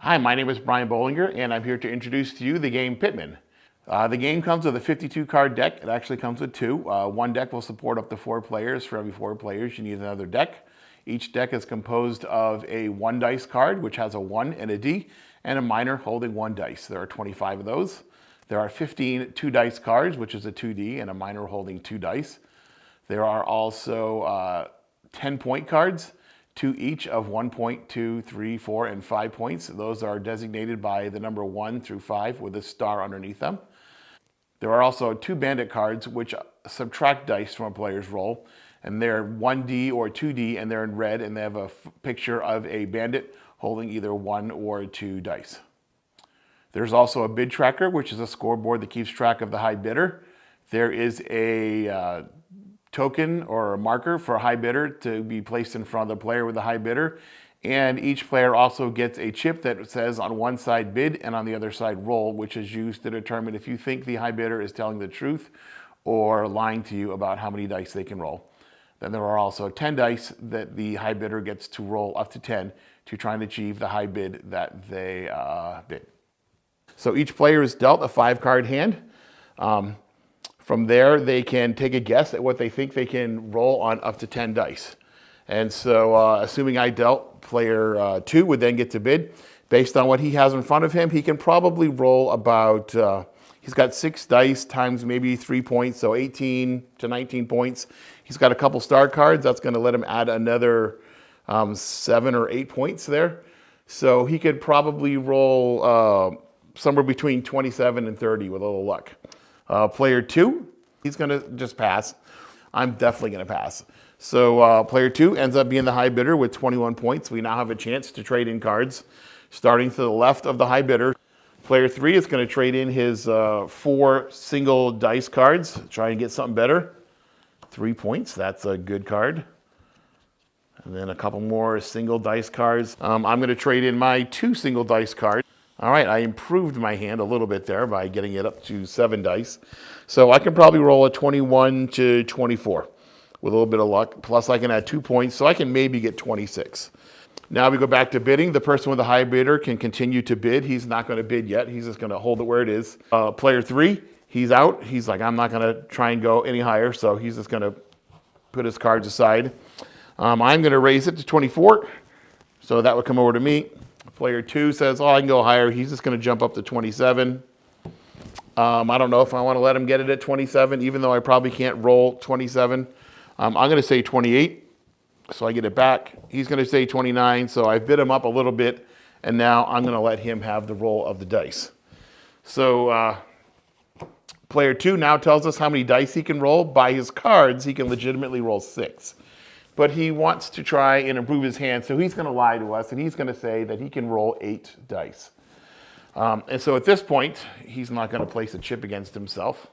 Hi, my name is Brian Bollinger, and I'm here to introduce to you the game Pitman. The game comes with a 52 card deck. It actually comes with two. One deck will support up to 4 players. For every 4 players, you need another deck. Each deck is composed of a 1 dice card, which has a 1 and a D, and a minor holding 1 dice. There are 25 of those. There are 15 2 dice cards, which is a 2D, and a minor holding 2 dice. There are also 10 point cards, 2 each of 1 point, 2, 3, 4, and 5 points. Those are designated by the number 1 through 5 with a star underneath them. There are also 2 bandit cards, which subtract dice from a player's roll, and they're 1D or 2D, and they're in red, and they have a picture of a bandit holding either 1 or 2 dice. There's also a bid tracker, which is a scoreboard that keeps track of the high bidder. There is a token or a marker for a high bidder to be placed in front of the player with the high bidder. And each player also gets a chip that says on one side bid and on the other side roll, which is used to determine if you think the high bidder is telling the truth or lying to you about how many dice they can roll. Then there are also 10 dice that the high bidder gets to roll up to 10 to try and achieve the high bid that they bid. So each player is dealt a 5-card hand. From there, they can take a guess at what they think they can roll on up to 10 dice. And so, assuming I dealt, player 2 would then get to bid. Based on what he has in front of him, he can probably roll about, he's got 6 dice times maybe 3 points, so 18 to 19 points. He's got a couple star cards. That's going to let him add another 7 or 8 points there. So he could probably roll somewhere between 27 and 30 with a little luck. Player 2, he's going to just pass. I'm definitely going to pass. So player 2 ends up being the high bidder with 21 points. We now have a chance to trade in cards. Starting to the left of the high bidder, player 3 is going to trade in his 4 single dice cards, try and get something better. 3 points, that's a good card. And then a couple more single dice cards. I'm going to trade in my 2 single dice cards. All right, I improved my hand a little bit there by getting it up to 7 dice. So I can probably roll a 21 to 24 with a little bit of luck. Plus I can add 2 points, so I can maybe get 26. Now we go back to bidding. The person with the high bidder can continue to bid. He's not going to bid yet. He's just going to hold it where it is. Player 3, he's out. He's like, I'm not going to try and go any higher, so he's just going to put his cards aside. I'm going to raise it to 24, so that would come over to me. Player 2 says, oh, I can go higher. He's just going to jump up to 27. I don't know if I want to let him get it at 27, even though I probably can't roll 27. I'm going to say 28, so I get it back. He's going to say 29, so I bid him up a little bit, and now I'm going to let him have the roll of the dice. So player 2 now tells us how many dice he can roll. By his cards, he can legitimately roll 6. But he wants to try and improve his hand, so he's going to lie to us, and he's going to say that he can roll 8 dice. And so at this point, he's not going to place a chip against himself.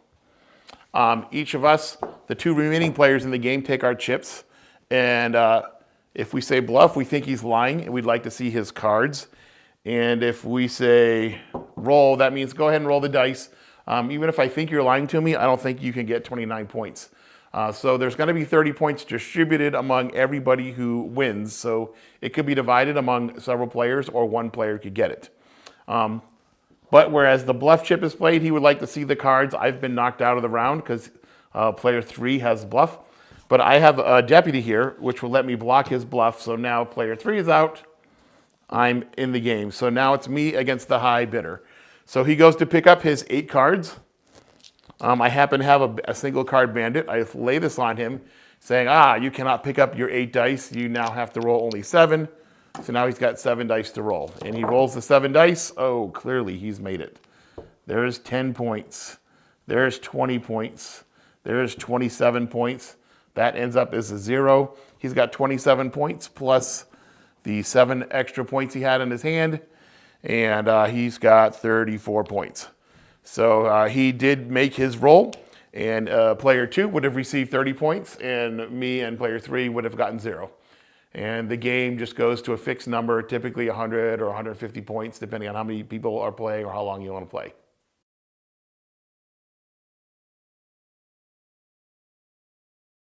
Each of us, the 2 remaining players in the game, take our chips, and if we say bluff, we think he's lying, and we'd like to see his cards. And if we say roll, that means go ahead and roll the dice. Even if I think you're lying to me, I don't think you can get 29 points. So there's going to be 30 points distributed among everybody who wins. So it could be divided among several players, or 1 player could get it. But whereas the bluff chip is played, he would like to see the cards. I've been knocked out of the round because player 3 has bluff. But I have a deputy here, which will let me block his bluff. So now player 3 is out. I'm in the game. So now it's me against the high bidder. So he goes to pick up his 8 cards. I happen to have a single card bandit. I lay this on him saying, you cannot pick up your 8 dice. You now have to roll only 7. So now he's got 7 dice to roll. And he rolls the 7 dice. Oh, clearly he's made it. There's 10 points. There's 20 points. There's 27 points. That ends up as a 0. He's got 27 points plus the 7 extra points he had in his hand. And he's got 34 points. So he did make his roll, and player 2 would have received 30 points, and me and player 3 would have gotten 0. And the game just goes to a fixed number, typically 100 or 150 points, depending on how many people are playing or how long you want to play.